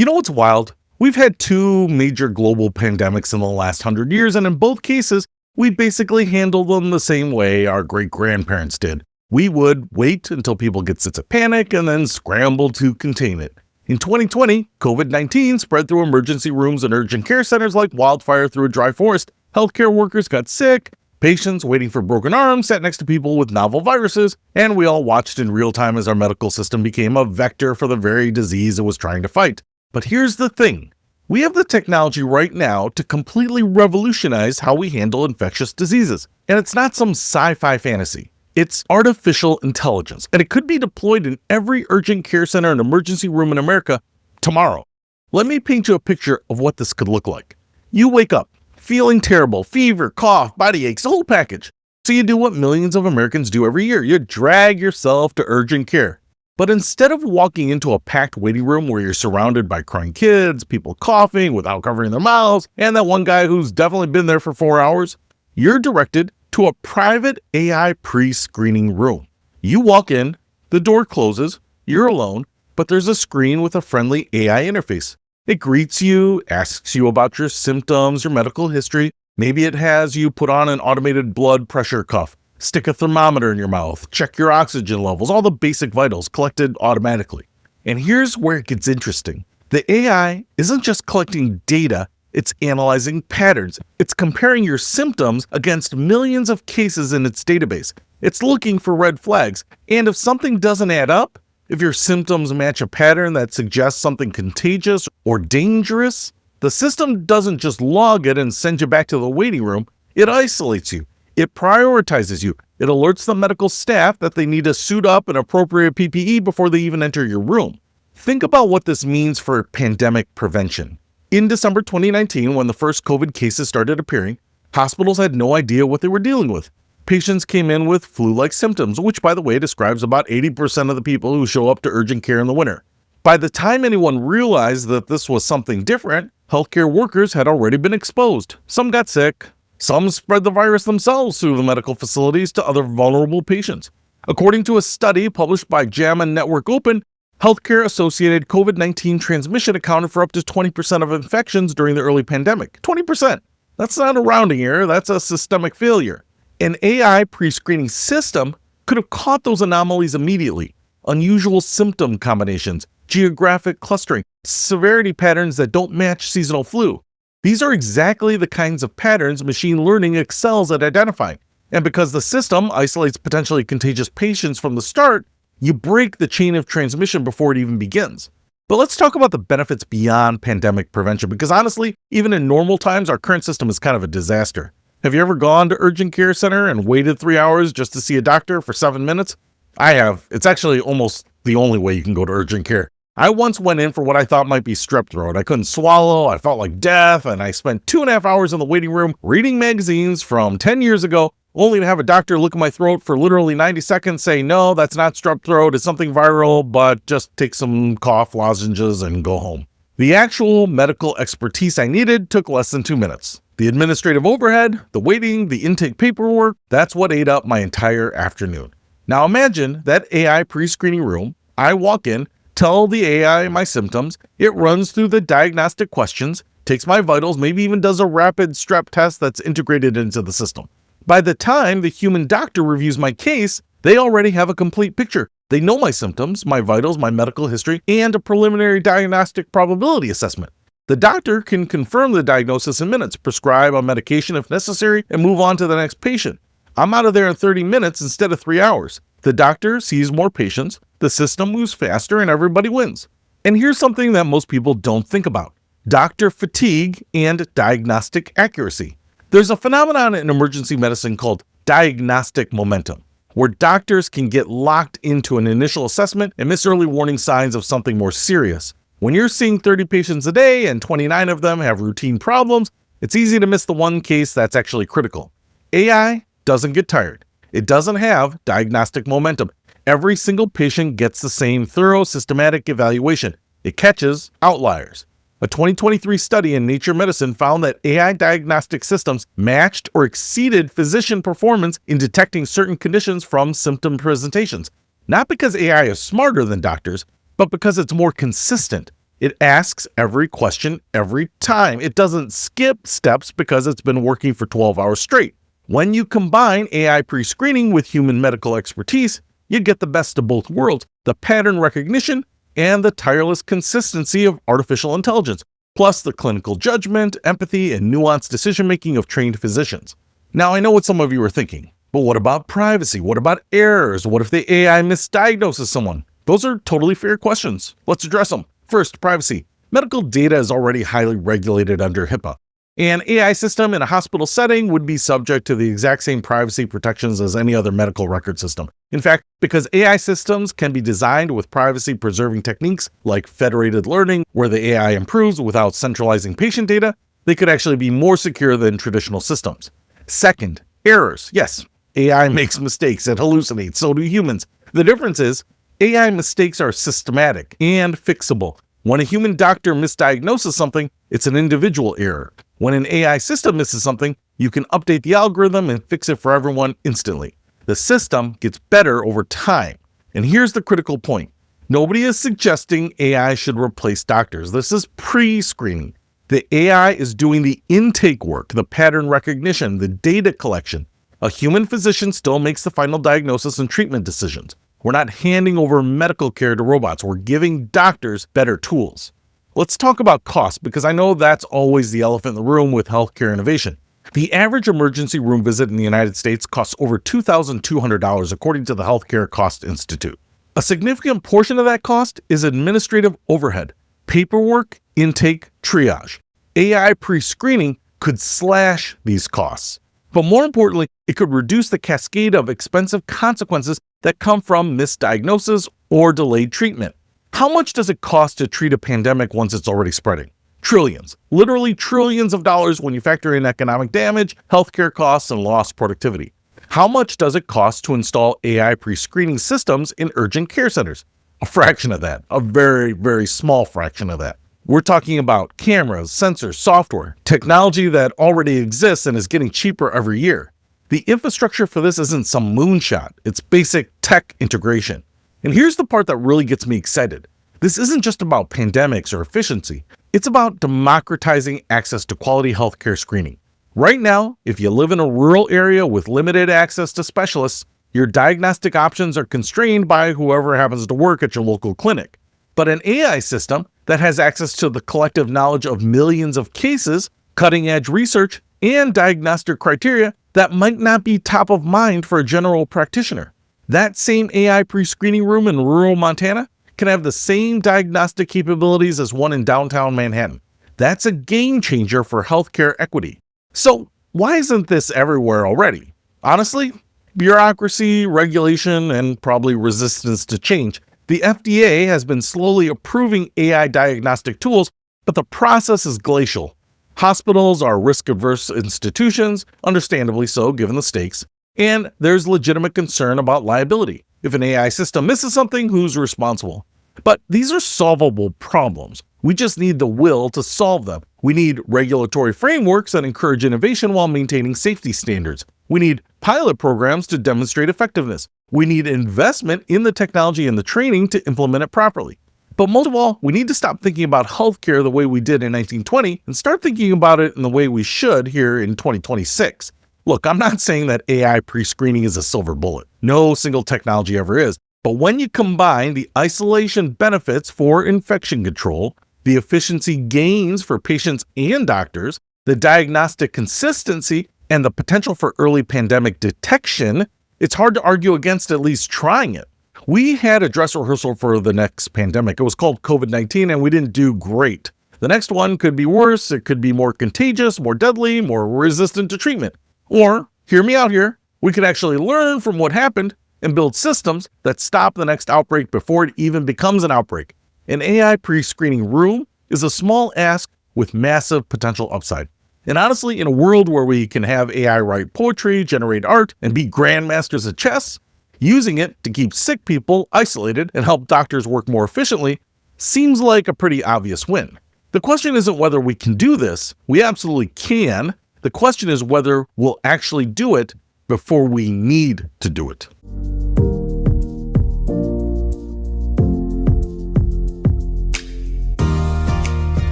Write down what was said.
You know what's wild? We've had two major global pandemics in the last 100 years, and in both cases, we basically handled them the same way our great-grandparents did. We would wait until people get fits of panic and then scramble to contain it. In 2020, COVID-19 spread through emergency rooms and urgent care centers like wildfire through a dry forest. Healthcare workers got sick, patients waiting for broken arms sat next to people with novel viruses, and we all watched in real time as our medical system became a vector for the very disease it was trying to fight. But here's the thing. We have the technology right now to completely revolutionize how we handle infectious diseases. And it's not some sci-fi fantasy. It's artificial intelligence, and it could be deployed in every urgent care center and emergency room in America tomorrow. Let me paint you a picture of what this could look like. You wake up, feeling terrible, fever, cough, body aches, the whole package. So you do what millions of Americans do every year. You drag yourself to urgent care. But instead of walking into a packed waiting room where you're surrounded by crying kids, people coughing without covering their mouths, and that one guy who's definitely been there for 4 hours, you're directed to a private AI pre-screening room. You walk in, the door closes, you're alone, but there's a screen with a friendly AI interface. It greets you, asks you about your symptoms, your medical history. Maybe it has you put on an automated blood pressure cuff, stick a thermometer in your mouth, check your oxygen levels, all the basic vitals collected automatically. And here's where it gets interesting. The AI isn't just collecting data, it's analyzing patterns. It's comparing your symptoms against millions of cases in its database. It's looking for red flags. And if something doesn't add up, if your symptoms match a pattern that suggests something contagious or dangerous, the system doesn't just log it and send you back to the waiting room, it isolates you. It prioritizes you. It alerts the medical staff that they need to suit up in appropriate PPE before they even enter your room. Think about what this means for pandemic prevention. In December 2019, when the first COVID cases started appearing, hospitals had no idea what they were dealing with. Patients came in with flu-like symptoms, which, by the way, describes about 80% of the people who show up to urgent care in the winter. By the time anyone realized that this was something different, healthcare workers had already been exposed. Some got sick. Some spread the virus themselves through the medical facilities to other vulnerable patients. According to a study published by JAMA Network Open, healthcare-associated COVID-19 transmission accounted for up to 20% of infections during the early pandemic. 20%. That's not a rounding error, that's a systemic failure. An AI pre-screening system could have caught those anomalies immediately. Unusual symptom combinations, geographic clustering, severity patterns that don't match seasonal flu. These are exactly the kinds of patterns machine learning excels at identifying. And because the system isolates potentially contagious patients from the start, you break the chain of transmission before it even begins. But let's talk about the benefits beyond pandemic prevention, because honestly, even in normal times, our current system is kind of a disaster. Have you ever gone to urgent care center and waited 3 hours just to see a doctor for 7 minutes? I have. It's actually almost the only way you can go to urgent care. I once went in for what I thought might be strep throat. I couldn't swallow, I felt like death, and I spent 2.5 hours in the waiting room reading magazines from 10 years ago, only to have a doctor look at my throat for literally 90 seconds, say, no, that's not strep throat, it's something viral, but just take some cough lozenges and go home. The actual medical expertise I needed took less than 2 minutes. The administrative overhead, the waiting, the intake paperwork, that's what ate up my entire afternoon. Now imagine that AI pre-screening room. I walk in, tell the AI my symptoms, it runs through the diagnostic questions, takes my vitals, maybe even does a rapid strep test that's integrated into the system. By the time the human doctor reviews my case, they already have a complete picture. They know my symptoms, my vitals, my medical history, and a preliminary diagnostic probability assessment. The doctor can confirm the diagnosis in minutes, prescribe a medication if necessary, and move on to the next patient. I'm out of there in 30 minutes instead of 3 hours. The doctor sees more patients, the system moves faster, and everybody wins. And here's something that most people don't think about: doctor fatigue and diagnostic accuracy. There's a phenomenon in emergency medicine called diagnostic momentum, where doctors can get locked into an initial assessment and miss early warning signs of something more serious. When you're seeing 30 patients a day and 29 of them have routine problems, it's easy to miss the one case that's actually critical. AI doesn't get tired. It doesn't have diagnostic momentum. Every single patient gets the same thorough, systematic evaluation. It catches outliers. A 2023 study in Nature Medicine found that AI diagnostic systems matched or exceeded physician performance in detecting certain conditions from symptom presentations. Not because AI is smarter than doctors, but because it's more consistent. It asks every question every time. It doesn't skip steps because it's been working for 12 hours straight. When you combine AI pre-screening with human medical expertise, you get the best of both worlds, the pattern recognition and the tireless consistency of artificial intelligence, plus the clinical judgment, empathy, and nuanced decision-making of trained physicians. Now, I know what some of you are thinking, but what about privacy? What about errors? What if the AI misdiagnoses someone? Those are totally fair questions. Let's address them. First, privacy. Medical data is already highly regulated under HIPAA. An AI system in a hospital setting would be subject to the exact same privacy protections as any other medical record system. In fact, because AI systems can be designed with privacy-preserving techniques like federated learning, where the AI improves without centralizing patient data, they could actually be more secure than traditional systems. Second, errors. Yes, AI makes mistakes and hallucinates, so do humans. The difference is, AI mistakes are systematic and fixable. When a human doctor misdiagnoses something, it's an individual error. When an AI system misses something, you can update the algorithm and fix it for everyone instantly. The system gets better over time. And here's the critical point. Nobody is suggesting AI should replace doctors. This is pre-screening. The AI is doing the intake work, the pattern recognition, the data collection. A human physician still makes the final diagnosis and treatment decisions. We're not handing over medical care to robots. We're giving doctors better tools. Let's talk about cost, because I know that's always the elephant in the room with healthcare innovation. The average emergency room visit in the United States costs over $2,200 according to the Healthcare Cost Institute. A significant portion of that cost is administrative overhead, paperwork, intake, triage. AI pre-screening could slash these costs. But more importantly, it could reduce the cascade of expensive consequences that come from misdiagnosis or delayed treatment. How much does it cost to treat a pandemic once it's already spreading? Trillions, literally trillions of dollars when you factor in economic damage, healthcare costs, and lost productivity. How much does it cost to install AI pre-screening systems in urgent care centers? A fraction of that, a very, very small fraction of that. We're talking about cameras, sensors, software, technology that already exists and is getting cheaper every year. The infrastructure for this isn't some moonshot, it's basic tech integration. And here's the part that really gets me excited. This isn't just about pandemics or efficiency, it's about democratizing access to quality healthcare screening. Right now, if you live in a rural area with limited access to specialists, your diagnostic options are constrained by whoever happens to work at your local clinic. But an AI system that has access to the collective knowledge of millions of cases, cutting-edge research, and diagnostic criteria that might not be top of mind for a general practitioner. That same AI pre-screening room in rural Montana can have the same diagnostic capabilities as one in downtown Manhattan. That's a game changer for healthcare equity. So why isn't this everywhere already? Honestly, bureaucracy, regulation, and probably resistance to change. The FDA has been slowly approving AI diagnostic tools, but the process is glacial. Hospitals are risk-averse institutions, understandably so given the stakes, and there's legitimate concern about liability. If an AI system misses something, who's responsible? But these are solvable problems. We just need the will to solve them. We need regulatory frameworks that encourage innovation while maintaining safety standards. We need pilot programs to demonstrate effectiveness. We need investment in the technology and the training to implement it properly. But most of all, we need to stop thinking about healthcare the way we did in 1920 and start thinking about it in the way we should here in 2026. Look, I'm not saying that AI pre-screening is a silver bullet. No single technology ever is. But when you combine the isolation benefits for infection control, the efficiency gains for patients and doctors, the diagnostic consistency, and the potential for early pandemic detection, it's hard to argue against at least trying it. We had a dress rehearsal for the next pandemic. It was called COVID-19, and we didn't do great. The next one could be worse. It could be more contagious, more deadly, more resistant to treatment. Or, hear me out here, we could actually learn from what happened and build systems that stop the next outbreak before it even becomes an outbreak. An AI pre-screening room is a small ask with massive potential upside. And honestly, in a world where we can have AI write poetry, generate art, and be grandmasters at chess, using it to keep sick people isolated and help doctors work more efficiently seems like a pretty obvious win. The question isn't whether we can do this. We absolutely can. The question is whether we'll actually do it before we need to do it.